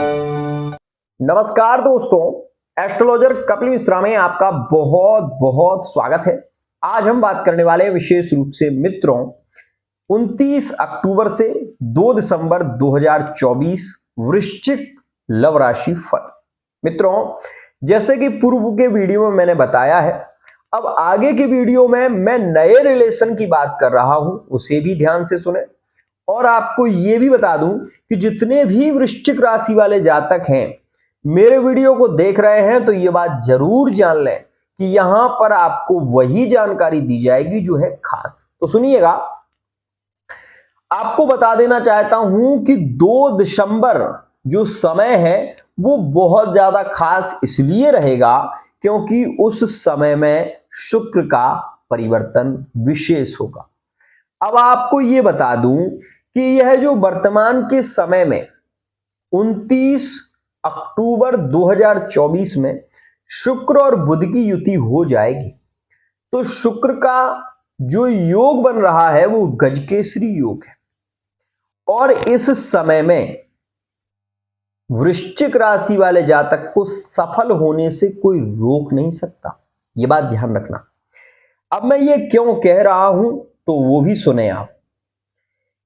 नमस्कार दोस्तों, एस्ट्रोलॉजर कपिल मिश्रा में आपका बहुत बहुत स्वागत है। आज हम बात करने वाले हैं विशेष रूप से मित्रों 29 अक्टूबर से 2 दिसंबर 2024 वृश्चिक लव राशि फल। मित्रों, जैसे कि पूर्व के वीडियो में मैंने बताया है, अब आगे के वीडियो में मैं नए रिलेशन की बात कर रहा हूं, उसे भी ध्यान से सुने। और आपको यह भी बता दूं कि जितने भी वृश्चिक राशि वाले जातक हैं मेरे वीडियो को देख रहे हैं तो यह बात जरूर जान लें कि यहां पर आपको वही जानकारी दी जाएगी जो है खास। तो सुनिएगा, आपको बता देना चाहता हूं कि 2 दिसंबर जो समय है वो बहुत ज्यादा खास इसलिए रहेगा क्योंकि उस समय में शुक्र का परिवर्तन विशेष होगा। अब आपको यह बता दूं कि यह जो वर्तमान के समय में 29 अक्टूबर 2024 में शुक्र और बुध की युति हो जाएगी, तो शुक्र का जो योग बन रहा है वो गजकेसरी योग है। और इस समय में वृश्चिक राशि वाले जातक को सफल होने से कोई रोक नहीं सकता, यह बात ध्यान रखना। अब मैं ये क्यों कह रहा हूं तो वो भी सुने आप।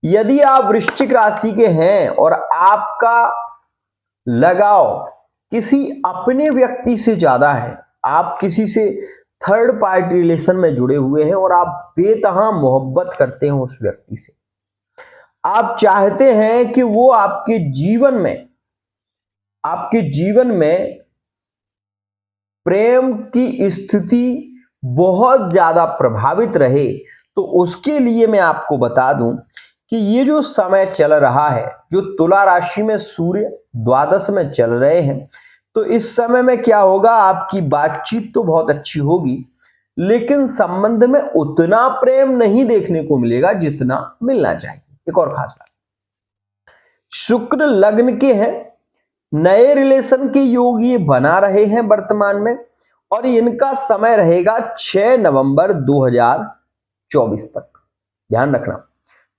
यदि आप वृश्चिक राशि के हैं और आपका लगाव किसी अपने व्यक्ति से ज्यादा है, आप किसी से थर्ड पार्टी रिलेशन में जुड़े हुए हैं और आप बेतहा मोहब्बत करते हैं उस व्यक्ति से, आप चाहते हैं कि वो आपके जीवन में प्रेम की स्थिति बहुत ज्यादा प्रभावित रहे, तो उसके लिए मैं आपको बता दूं कि ये जो समय चल रहा है, जो तुला राशि में सूर्य द्वादश में चल रहे हैं, तो इस समय में क्या होगा, आपकी बातचीत तो बहुत अच्छी होगी लेकिन संबंध में उतना प्रेम नहीं देखने को मिलेगा जितना मिलना चाहिए। एक और खास बात, शुक्र लग्न के हैं, नए रिलेशन के योग ये बना रहे हैं वर्तमान में, और इनका समय रहेगा 6 नवंबर 2024 तक। ध्यान रखना,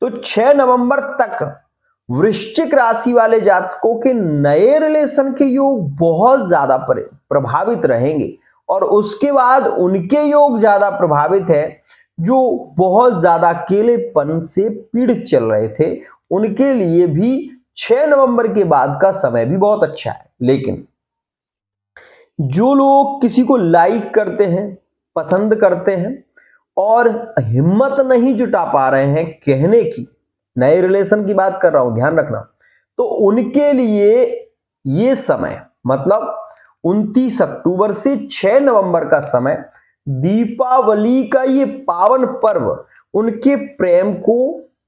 तो 6 नवंबर तक वृश्चिक राशि वाले जातकों के नए रिलेशन के योग बहुत ज्यादा प्रभावित रहेंगे, और उसके बाद उनके योग ज्यादा प्रभावित है जो बहुत ज्यादा अकेलेपन से पीड़ित चल रहे थे, उनके लिए भी 6 नवंबर के बाद का समय भी बहुत अच्छा है। लेकिन जो लोग किसी को लाइक करते हैं, पसंद करते हैं और हिम्मत नहीं जुटा पा रहे हैं कहने की, नए रिलेशन की बात कर रहा हूं, ध्यान रखना, तो उनके लिए ये समय मतलब 29 अक्टूबर से 6 नवंबर का समय, दीपावली का ये पावन पर्व उनके प्रेम को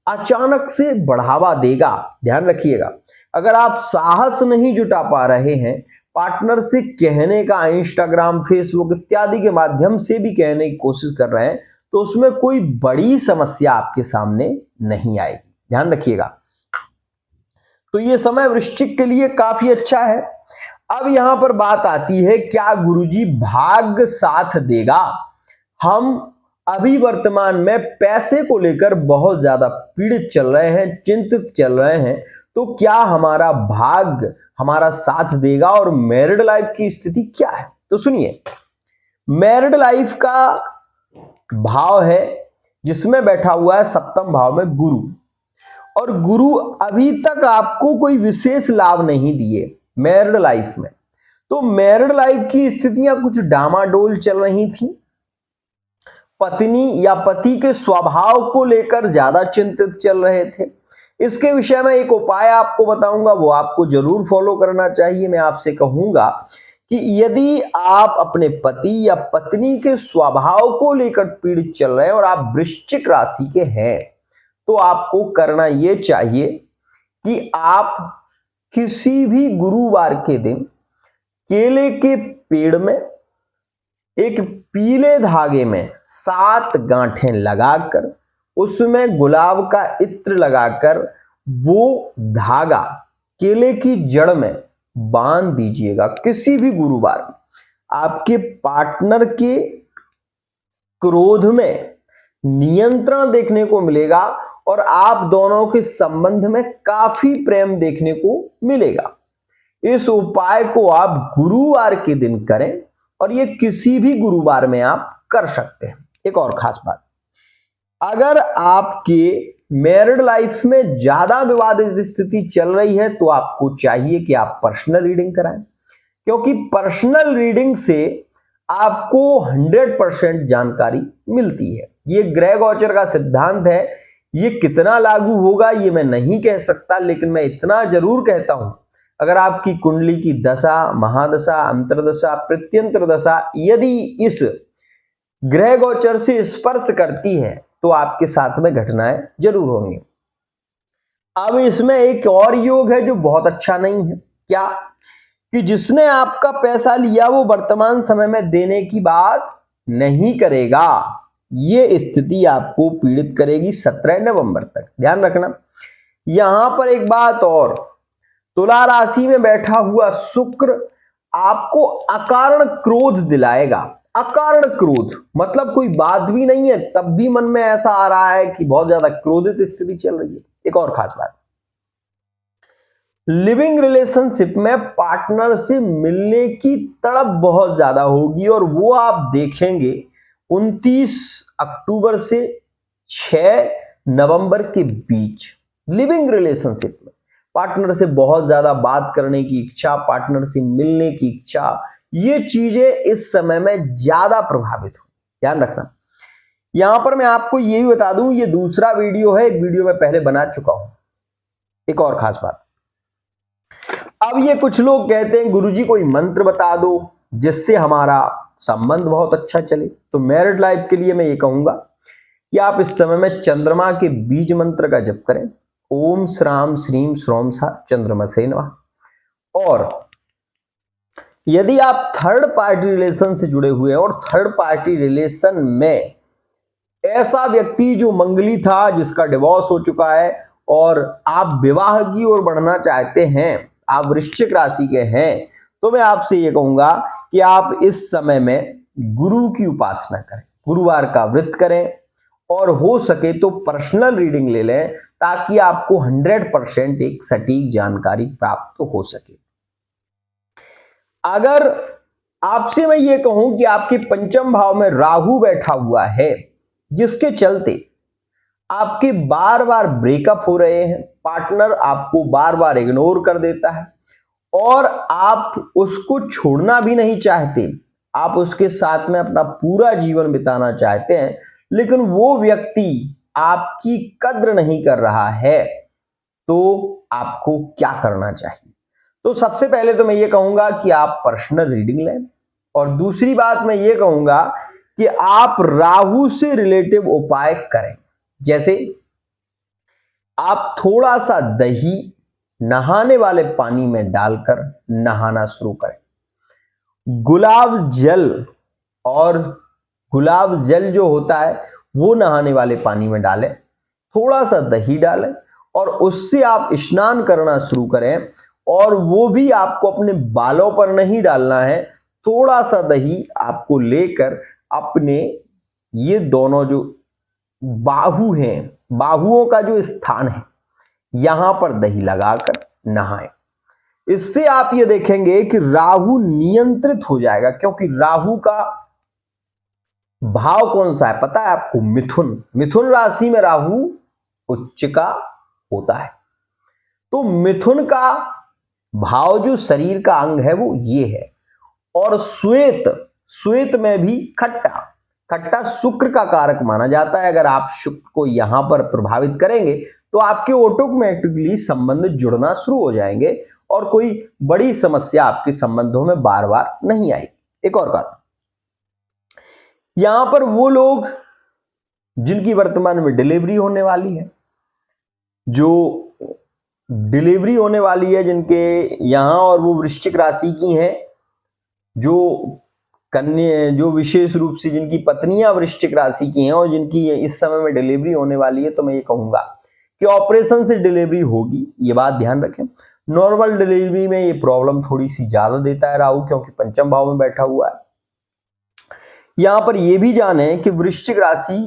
अचानक से बढ़ावा देगा। ध्यान रखिएगा, अगर आप साहस नहीं जुटा पा रहे हैं पार्टनर से कहने का, इंस्टाग्राम फेसबुक इत्यादि के माध्यम से भी कहने की कोशिश कर रहे हैं, तो उसमें कोई बड़ी समस्या आपके सामने नहीं आएगी। ध्यान रखिएगा, तो ये समय वृश्चिक के लिए काफी अच्छा है। अब यहां पर बात आती है, क्या गुरुजी भाग्य साथ देगा? हम अभी वर्तमान में पैसे को लेकर बहुत ज्यादा पीड़ित चल रहे हैं, चिंतित चल रहे हैं, तो क्या हमारा भाग्य हमारा साथ देगा? और मैरिड लाइफ की स्थिति क्या है? तो सुनिए, मैरिड लाइफ का भाव है जिसमें बैठा हुआ है सप्तम भाव में गुरु, और गुरु अभी तक आपको कोई विशेष लाभ नहीं दिए मैरिड लाइफ में। तो मैरिड लाइफ की स्थितियां कुछ डामाडोल चल रही थी, पत्नी या पति के स्वभाव को लेकर ज्यादा चिंतित चल रहे थे। इसके विषय में एक उपाय आपको बताऊंगा, वो आपको जरूर फॉलो करना चाहिए। मैं आपसे कहूंगा कि यदि आप अपने पति या पत्नी के स्वभाव को लेकर पीड़ित चल रहे हैं और आप वृश्चिक राशि के हैं, तो आपको करना यह चाहिए कि आप किसी भी गुरुवार के दिन केले के पेड़ में एक पीले धागे में 7 गांठें लगाकर उसमें गुलाब का इत्र लगाकर वो धागा केले की जड़ में बांध दीजिएगा किसी भी गुरुवार। आपके पार्टनर के क्रोध में नियंत्रण देखने को मिलेगा और आप दोनों के संबंध में काफी प्रेम देखने को मिलेगा। इस उपाय को आप गुरुवार के दिन करें और ये किसी भी गुरुवार में आप कर सकते हैं। एक और खास बात, अगर आपके मैरिड लाइफ में ज्यादा विवादित स्थिति चल रही है तो आपको चाहिए कि आप पर्सनल रीडिंग कराएं, क्योंकि पर्सनल रीडिंग से आपको 100% जानकारी मिलती है। ये ग्रह गोचर का सिद्धांत है, ये कितना लागू होगा ये मैं नहीं कह सकता, लेकिन मैं इतना जरूर कहता हूं, अगर आपकी कुंडली की दशा, महादशा, अंतरदशा, प्रत्यंतर दशा यदि इस ग्रह गोचर से स्पर्श करती है तो आपके साथ में घटनाएं जरूर होंगी। अब इसमें एक और योग है जो बहुत अच्छा नहीं है, क्या कि जिसने आपका पैसा लिया वो वर्तमान समय में देने की बात नहीं करेगा। ये स्थिति आपको पीड़ित करेगी 17 नवंबर तक, ध्यान रखना। यहां पर एक बात और, तुला राशि में बैठा हुआ शुक्र आपको अकारण क्रोध दिलाएगा। अकारण क्रोध मतलब कोई बात भी नहीं है तब भी मन में ऐसा आ रहा है कि बहुत ज्यादा क्रोधित स्थिति चल रही है। एक और खास बात, लिविंग रिलेशनशिप में पार्टनर से मिलने की तड़प बहुत ज्यादा होगी और वो आप देखेंगे 29 अक्टूबर से 6 नवंबर के बीच लिविंग रिलेशनशिप में पार्टनर से बहुत ज्यादा बात करने की इच्छा, पार्टनर से मिलने की इच्छा, ये चीजें इस समय में ज्यादा प्रभावित हो, ध्यान रखना। यहां पर मैं आपको ये भी बता दूं, ये दूसरा वीडियो है, एक वीडियो मैं पहले बना चुका हूं। एक और खास बात, अब ये कुछ लोग कहते हैं गुरुजी कोई मंत्र बता दो जिससे हमारा संबंध बहुत अच्छा चले। तो मैरिड लाइफ के लिए मैं ये कहूंगा कि आप इस समय में चंद्रमा के बीज मंत्र का जप करें, ओम श्राम श्रीम श्रोम सा चंद्रमसे नमः। और यदि आप थर्ड पार्टी रिलेशन से जुड़े हुए हैं और थर्ड पार्टी रिलेशन में ऐसा व्यक्ति जो मंगली था, जिसका डिवोर्स हो चुका है और आप विवाह की ओर बढ़ना चाहते हैं, आप वृश्चिक राशि के हैं, तो मैं आपसे ये कहूंगा कि आप इस समय में गुरु की उपासना करें, गुरुवार का व्रत करें और हो सके तो पर्सनल रीडिंग ले लें ताकि आपको 100% एक सटीक जानकारी प्राप्त हो सके। अगर आपसे मैं ये कहूं कि आपके पंचम भाव में राहु बैठा हुआ है, जिसके चलते आपके बार बार ब्रेकअप हो रहे हैं, पार्टनर आपको बार बार इग्नोर कर देता है और आप उसको छोड़ना भी नहीं चाहते, आप उसके साथ में अपना पूरा जीवन बिताना चाहते हैं, लेकिन वो व्यक्ति आपकी कद्र नहीं कर रहा है, तो आपको क्या करना चाहिए? तो सबसे पहले तो मैं ये कहूंगा कि आप पर्सनल रीडिंग लें और दूसरी बात मैं ये कहूंगा कि आप राहु से रिलेटिव उपाय करें। जैसे आप थोड़ा सा दही नहाने वाले पानी में डालकर नहाना शुरू करें, गुलाब जल, और गुलाब जल जो होता है वो नहाने वाले पानी में डालें, थोड़ा सा दही डालें और उससे आप स्नान करना शुरू करें। और वो भी आपको अपने बालों पर नहीं डालना है, थोड़ा सा दही आपको लेकर अपने ये दोनों जो बाहु हैं, बाहुओं का जो स्थान है, यहां पर दही लगाकर नहाएं। इससे आप ये देखेंगे कि राहु नियंत्रित हो जाएगा, क्योंकि राहु का भाव कौन सा है पता है आपको? मिथुन। मिथुन राशि में राहु उच्च का होता है। तो मिथुन का भाव जो शरीर का अंग है वो ये है। और श्वेत, श्वेत में भी खट्टा, खट्टा शुक्र का कारक माना जाता है। अगर आप शुक्र को यहां पर प्रभावित करेंगे तो आपके ऑटोमेटिकली संबंध जुड़ना शुरू हो जाएंगे और कोई बड़ी समस्या आपके संबंधों में बार बार नहीं आएगी। एक और बात, यहां पर वो लोग जिनकी वर्तमान में डिलीवरी होने वाली है, जो डिलीवरी होने वाली है जिनके यहां, और वो वृश्चिक राशि की हैं, जो कन्या, जो विशेष रूप से जिनकी पत्नियां वृश्चिक राशि की हैं और जिनकी इस समय में डिलीवरी होने वाली है, तो मैं ये कहूंगा कि ऑपरेशन से डिलीवरी होगी, ये बात ध्यान रखें। नॉर्मल डिलीवरी में ये प्रॉब्लम थोड़ी सी ज्यादा देता है राहु, क्योंकि पंचम भाव में बैठा हुआ है। यहां पर ये भी जाने कि वृश्चिक राशि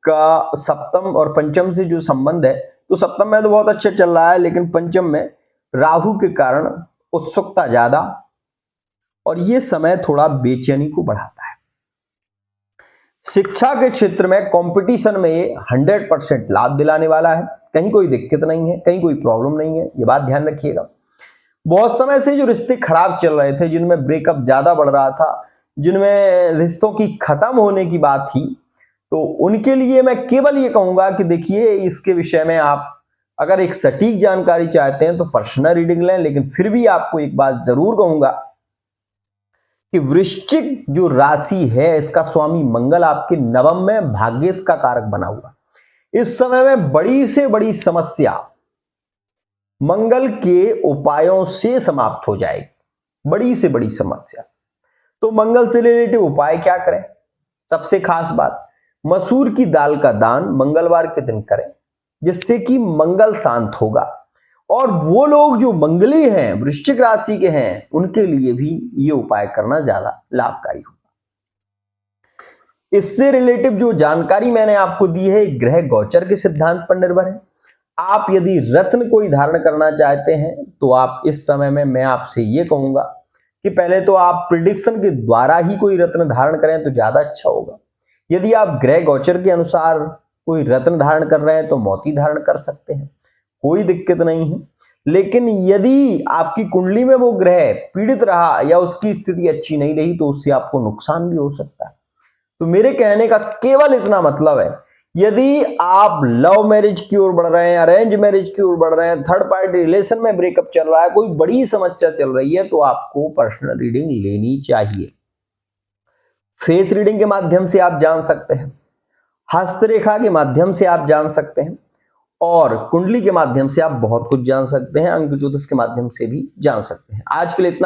का सप्तम और पंचम से जो संबंध है, तो सप्तम में तो बहुत अच्छा चल रहा है, लेकिन पंचम में राहु के कारण उत्सुकता ज्यादा, और ये समय थोड़ा बेचैनी को बढ़ाता है। शिक्षा के क्षेत्र में कंपटीशन में ये 100% लाभ दिलाने वाला है। कहीं कोई दिक्कत नहीं है, कहीं कोई प्रॉब्लम नहीं है, ये बात ध्यान रखिएगा। बहुत समय से जो रिश्ते खराब चल रहे थे, जिनमें ब्रेकअप ज्यादा बढ़ रहा था, जिनमें रिश्तों की खत्म होने की बात थी, तो उनके लिए मैं केवल ये कहूंगा कि देखिए, इसके विषय में आप अगर एक सटीक जानकारी चाहते हैं तो पर्सनल रीडिंग लें। लेकिन फिर भी आपको एक बात जरूर कहूंगा कि वृश्चिक जो राशि है, इसका स्वामी मंगल आपके नवम में भाग्य का कारक बना हुआ। इस समय में बड़ी से बड़ी समस्या मंगल के उपायों से समाप्त हो जाएगी, बड़ी से बड़ी समस्या। तो मंगल से रिलेटेड उपाय क्या करें? सबसे खास बात, मसूर की दाल का दान मंगलवार के दिन करें, जिससे कि मंगल शांत होगा। और वो लोग जो मंगली हैं, वृश्चिक राशि के हैं, उनके लिए भी ये उपाय करना ज्यादा लाभकारी होगा। इससे रिलेटिव जो जानकारी मैंने आपको दी है, ग्रह गोचर के सिद्धांत पर निर्भर है। आप यदि रत्न कोई धारण करना चाहते हैं तो आप इस समय में मैं आपसे ये कहूंगा कि पहले तो आप प्रिडिक्शन के द्वारा ही कोई रत्न धारण करें तो ज्यादा अच्छा होगा। यदि आप ग्रह गोचर के अनुसार कोई रत्न धारण कर रहे हैं तो मोती धारण कर सकते हैं, कोई दिक्कत नहीं है। लेकिन यदि आपकी कुंडली में वो ग्रह पीड़ित रहा या उसकी स्थिति अच्छी नहीं रही तो उससे आपको नुकसान भी हो सकता है। तो मेरे कहने का केवल इतना मतलब है, यदि आप लव मैरिज की ओर बढ़ रहे हैं, अरेंज मैरिज की ओर बढ़ रहे हैं, थर्ड पार्टी रिलेशन में ब्रेकअप चल रहा है, कोई बड़ी समस्या चल रही है, तो आपको पर्सनल रीडिंग लेनी चाहिए। फेस रीडिंग के माध्यम से आप जान सकते हैं, हस्तरेखा के माध्यम से आप जान सकते हैं, और कुंडली के माध्यम से आप बहुत कुछ जान सकते हैं, अंक ज्योतिष के माध्यम से भी जान सकते हैं। आज के लिए इतना।